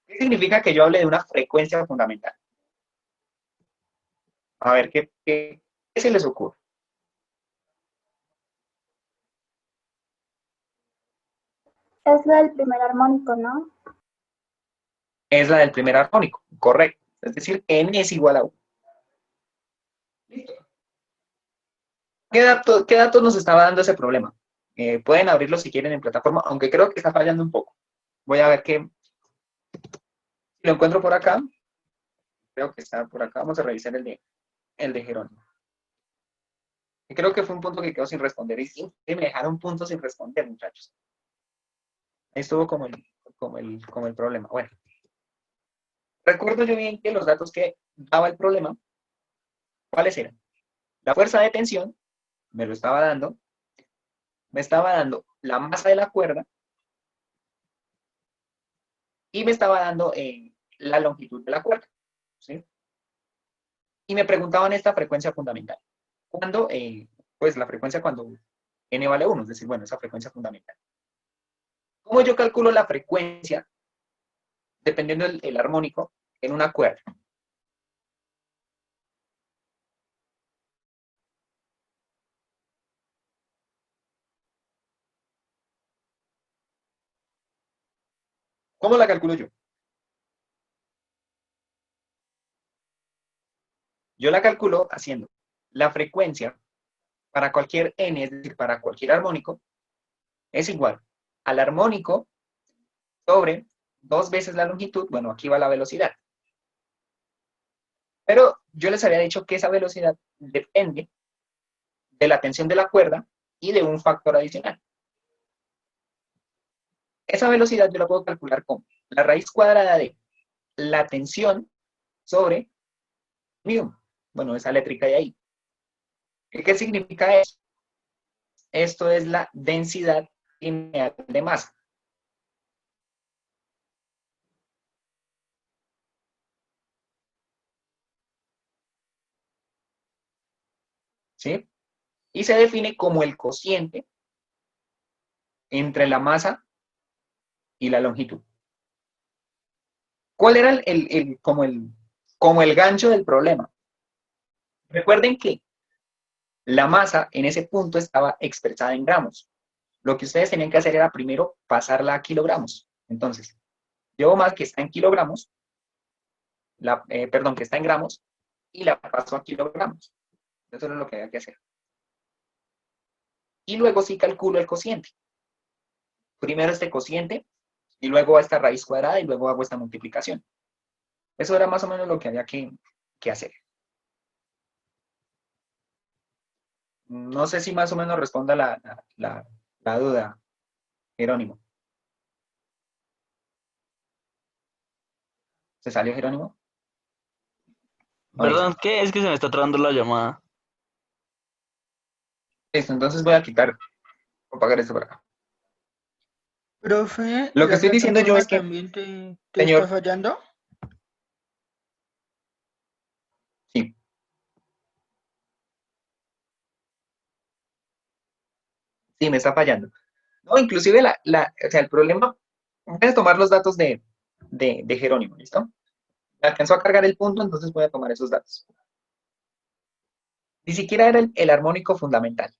¿Qué significa que yo hable de una frecuencia fundamental? A ver, ¿qué se les ocurre? Es la del primer armónico, ¿no? Es la del primer armónico, correcto. Es decir, n es igual a 1. Listo. ¿Qué datos nos estaba dando ese problema? Pueden abrirlo si quieren en plataforma, aunque creo que está fallando un poco. Voy a ver qué si lo encuentro por acá. Creo que está por acá. Vamos a revisar el de Jerónimo. Y creo que fue un punto que quedó sin responder. Y sí, me dejaron puntos sin responder, muchachos. Ahí estuvo como el problema. Bueno, recuerdo yo bien que los datos que daba el problema, ¿cuáles eran? La fuerza de tensión me lo estaba dando, me estaba dando la masa de la cuerda y me estaba dando la longitud de la cuerda. ¿Sí? Y me preguntaban esta frecuencia fundamental. ¿Cuándo? Pues la frecuencia cuando n vale 1, es decir, bueno, esa frecuencia fundamental. ¿Cómo yo calculo la frecuencia dependiendo del armónico en una cuerda? ¿Cómo la calculo yo? Yo la calculo haciendo la frecuencia para cualquier n, es decir, para cualquier armónico, es igual al armónico sobre 2 veces la longitud, bueno, aquí va la velocidad. Pero yo les había dicho que esa velocidad depende de la tensión de la cuerda y de un factor adicional. Esa velocidad yo la puedo calcular como la raíz cuadrada de la tensión sobre mu. Bueno, esa eléctrica de ahí. ¿Qué significa eso? Esto es la densidad lineal de masa. ¿Sí? Y se define como el cociente entre la masa y la longitud. ¿Cuál era como el gancho del problema? Recuerden que la masa en ese punto estaba expresada en gramos. Lo que ustedes tenían que hacer era primero pasarla a kilogramos. Entonces, llevo más que está en kilogramos, perdón, que está en gramos, y la paso a kilogramos. Eso es lo que había que hacer. Y luego sí calculo el cociente. Primero este cociente, y luego esta raíz cuadrada, y luego hago esta multiplicación. Eso era más o menos lo que había que hacer. No sé si más o menos responda la duda, Jerónimo. ¿Se salió Jerónimo? ¿O ahí Perdón, está? ¿qué? Es que se me está trabando la llamada. Listo, entonces voy a apagar esto por acá. Profe, Lo que ¿la estoy diciendo yo plataforma es que, también te está señor, fallando? sí, sí, me está fallando. No, inclusive o sea, el problema, voy a tomar los datos de Jerónimo, ¿listo? Me alcanzó a cargar el punto, entonces voy a tomar esos datos. Ni siquiera era el armónico fundamental,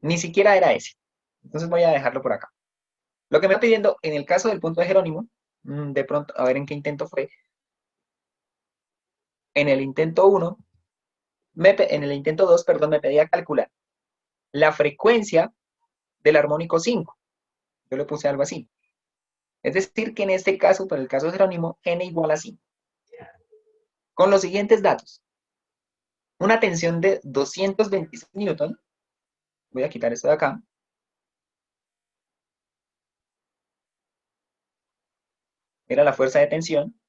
ni siquiera era ese. Entonces voy a dejarlo por acá. Lo que me está pidiendo en el caso del punto de Jerónimo, de pronto, a ver en qué intento fue, en el intento 1, en el intento 2, perdón, me pedía calcular la frecuencia del armónico 5. Yo le puse algo así. Es decir, que en este caso, para el caso de Jerónimo, n igual a 5. Con los siguientes datos. Una tensión de 226 newton. Voy a quitar esto de acá. Era la fuerza de tensión.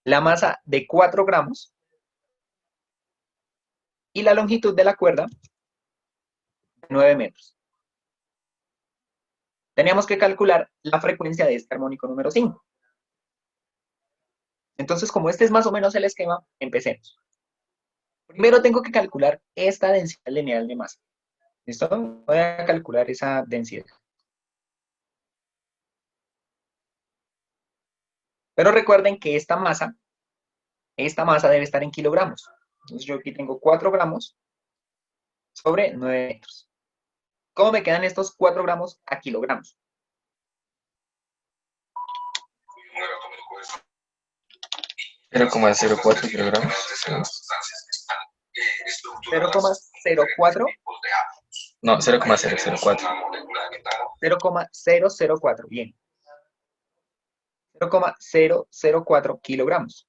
La masa de 4 gramos. Y la longitud de la cuerda, de 9 metros. Teníamos que calcular la frecuencia de este armónico número 5. Entonces, como este es más o menos el esquema, empecemos. Primero tengo que calcular esta densidad lineal de masa. ¿Listo? Voy a calcular esa densidad. Pero recuerden que esta masa debe estar en kilogramos. Entonces yo aquí tengo 4 gramos sobre 9 metros. ¿Cómo me quedan estos 4 gramos a kilogramos? ¿0,04 kilogramos? 0,04. No, 0,004. 0,004, bien. 0,004 kilogramos.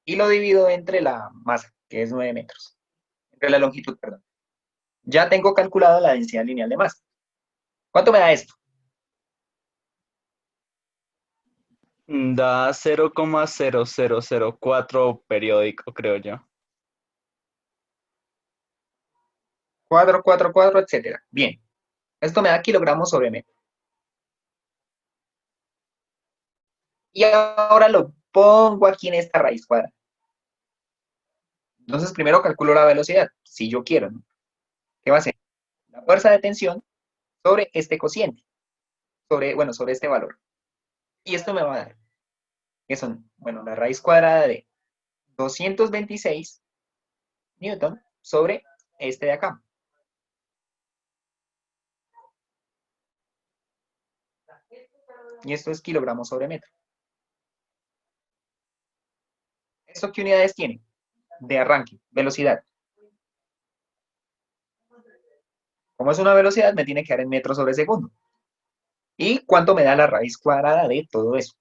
Y lo divido entre la masa, que es 9 metros. Entre la longitud, perdón. Ya tengo calculado la densidad lineal de masa. ¿Cuánto me da esto? Da 0,0004 periódico, creo yo. 4, 4, 4, etcétera. Bien. Esto me da kilogramos sobre metro. Y ahora lo pongo aquí en esta raíz cuadrada. Entonces primero calculo la velocidad, si yo quiero, ¿no? ¿Qué va a ser? La fuerza de tensión sobre este cociente, sobre este valor. Y esto me va a dar, que son, bueno, la raíz cuadrada de 226 newton sobre este de acá. Y esto es kilogramos sobre metro. ¿Esto qué unidades tiene? De arranque, velocidad. Como es una velocidad, me tiene que dar en metros sobre segundo. ¿Y cuánto me da la raíz cuadrada de todo eso?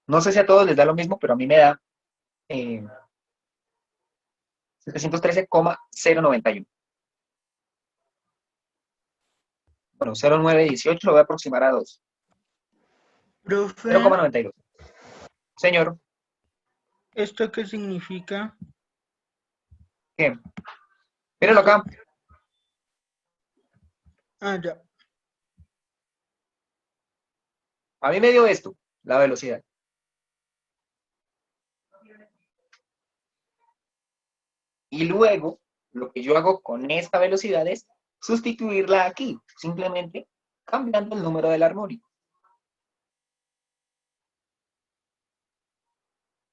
No sé si a todos les da lo mismo, pero a mí me da 713,091. Bueno, 0,918 lo voy a aproximar a 2. Profe, 0,92. Señor, ¿esto qué significa? ¿qué? Mírenlo acá. Ah, ya. A mí me dio esto, la velocidad. Y luego, lo que yo hago con esta velocidad es sustituirla aquí, simplemente cambiando el número del armónico.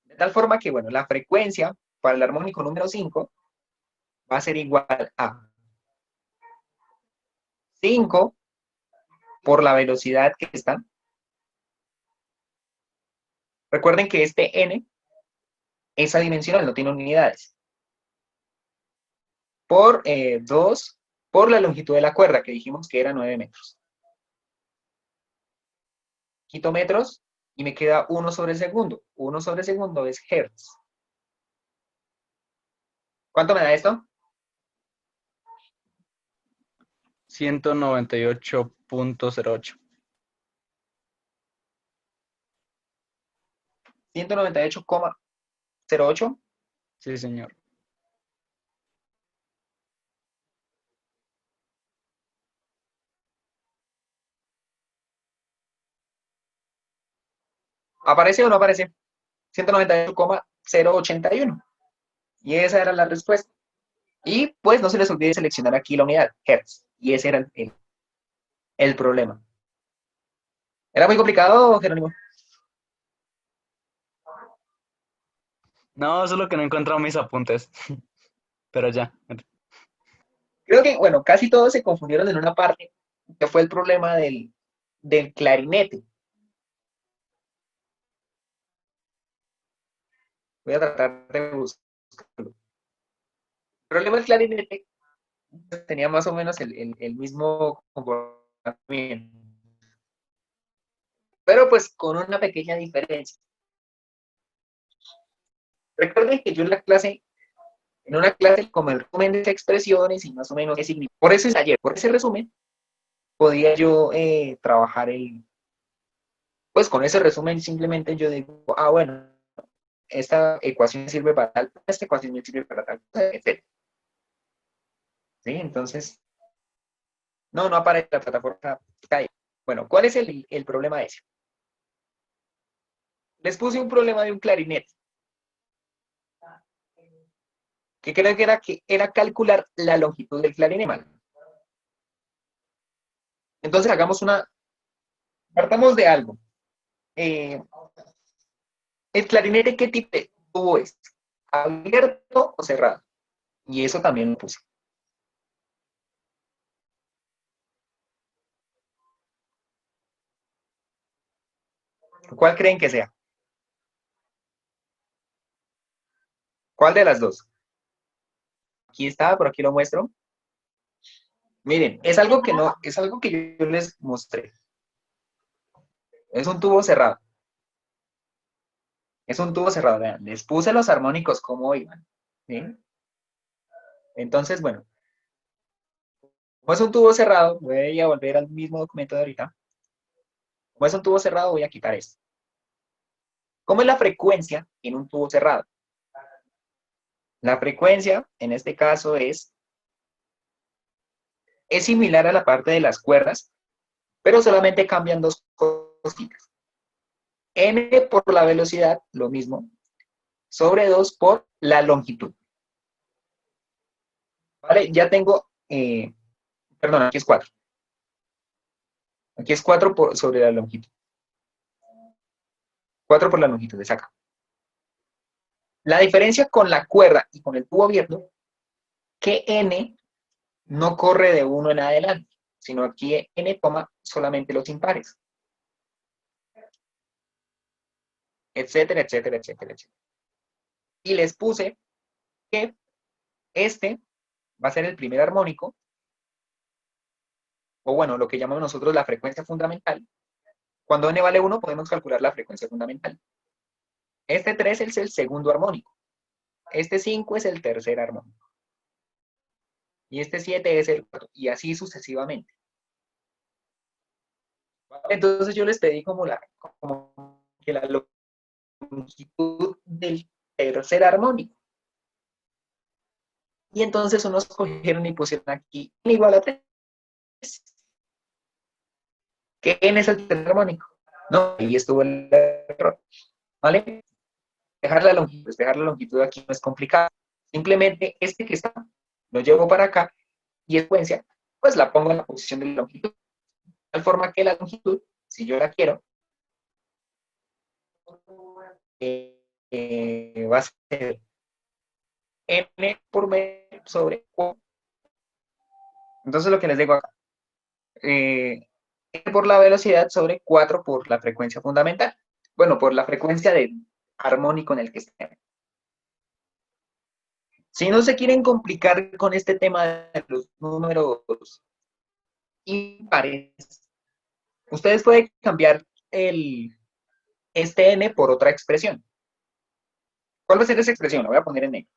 De tal forma que, bueno, la frecuencia para el armónico número 5 va a ser igual a 5 por la velocidad que está. Recuerden que este n es adimensional, no tiene unidades. Por 2 por la longitud de la cuerda, que dijimos que era 9 metros. Quito metros y me queda 1 sobre segundo. 1 sobre segundo es hertz. ¿Cuánto me da esto? 198.08. 198,08. Sí, señor. ¿Aparece o no aparece? 198,081. Y esa era la respuesta. Y pues no se les olvide seleccionar aquí la unidad, hertz. Y ese era el problema. ¿Era muy complicado, Jerónimo? No, solo que no he encontrado mis apuntes. Pero ya. Creo que, bueno, casi todos se confundieron en una parte, que fue el problema del clarinete. Voy a tratar de buscarlo. El problema del clarinete tenía más o menos el mismo comportamiento, pero pues con una pequeña diferencia. Recuerden que yo en una clase como el resumen de expresiones y más o menos qué significa. Por ese taller, por ese resumen, podía yo trabajar pues con ese resumen simplemente yo digo, bueno, esta ecuación sirve para tal, esta ecuación sirve para tal, etc. ¿Sí? Entonces, no aparece la plataforma. Bueno, ¿cuál es el problema ese? Les puse un problema de un clarinete, que creo que era calcular la longitud del clarinete. Entonces partamos de algo. ¿El clarinete qué tipo de tubo es? ¿Abierto o cerrado? Y eso también lo puse. ¿Cuál creen que sea? ¿Cuál de las dos? Aquí está, por aquí lo muestro. Miren, es algo que yo les mostré. Es un tubo cerrado. Es un tubo cerrado, vean. Les puse los armónicos como iban. ¿Sí? Entonces, bueno, como es un tubo cerrado, voy a volver al mismo documento de ahorita. Como es un tubo cerrado, voy a quitar esto. ¿Cómo es la frecuencia en un tubo cerrado? La frecuencia, en este caso, es similar a la parte de las cuerdas, pero solamente cambian dos cositas. N por la velocidad, lo mismo, sobre 2 por la longitud. ¿Vale? Ya tengo, perdón, aquí es 4. Aquí es 4 sobre la longitud. 4 por la longitud, de saca. La diferencia con la cuerda y con el tubo abierto, que N no corre de 1 en adelante, sino aquí N toma solamente los impares. Etcétera, etcétera, etcétera, etcétera. Y les puse que este va a ser el primer armónico, o bueno, lo que llamamos nosotros la frecuencia fundamental. Cuando N vale 1, podemos calcular la frecuencia fundamental. Este 3 es el segundo armónico. Este 5 es el tercer armónico. Y este 7 es el cuarto. Y así sucesivamente. Entonces yo les pedí como que la longitud del tercer armónico. Y entonces unos cogieron y pusieron aquí n igual a 3. ¿Qué n es el tercer armónico? No, ahí estuvo el error. ¿Vale? Dejar la longitud aquí no es complicado. Simplemente este que está, lo llevo para acá y en secuencia, pues la pongo en la posición de la longitud. De tal forma que la longitud, si yo la quiero, va a ser n por medio sobre 4. Entonces lo que les digo acá, n por la velocidad sobre 4 por la frecuencia fundamental. Bueno, por la frecuencia de armónico en el que estén. Si no se quieren complicar con este tema de los números impares, ustedes pueden cambiar este n por otra expresión. ¿Cuál va a ser esa expresión? La voy a poner en negro.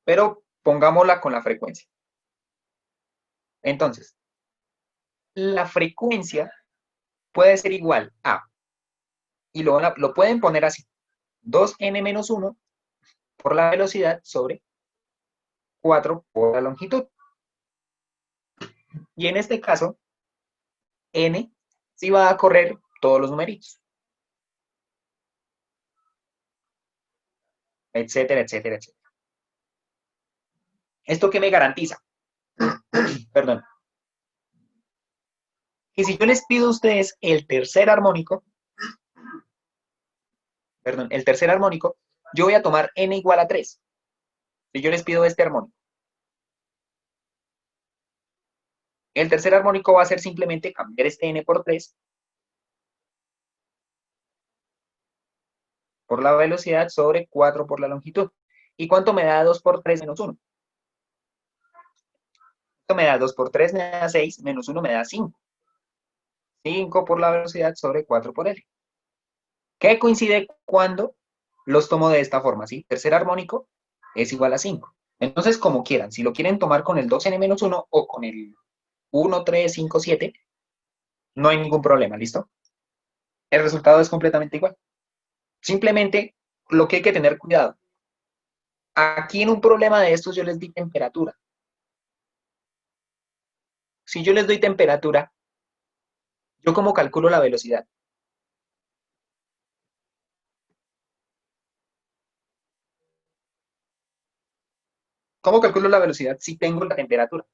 Pero pongámosla con la frecuencia. Entonces, la frecuencia puede ser igual a, y lo pueden poner así, 2n menos 1 por la velocidad sobre 4 por la longitud. Y en este caso, n sí va a correr todos los numeritos. Etcétera, etcétera, etcétera. ¿Esto qué me garantiza? Perdón. Que si yo les pido a ustedes el tercer armónico, yo voy a tomar n igual a 3. Si yo les pido este armónico. El tercer armónico va a ser simplemente cambiar este n por 3 por la velocidad sobre 4 por la longitud. ¿Y cuánto me da 2 por 3 menos 1? Esto me da 2 por 3 me da 6, menos 1 me da 5. 5 por la velocidad sobre 4 por L. ¿Qué coincide cuando los tomo de esta forma? ¿Sí? Tercer armónico es igual a 5. Entonces, como quieran, si lo quieren tomar con el 2n menos 1 o con el 1, 3, 5, 7, no hay ningún problema, ¿listo? El resultado es completamente igual. Simplemente, lo que hay que tener cuidado. Aquí en un problema de estos yo les di temperatura. Si yo les doy temperatura, ¿yo cómo calculo la velocidad? ¿Cómo calculo la velocidad si tengo la temperatura?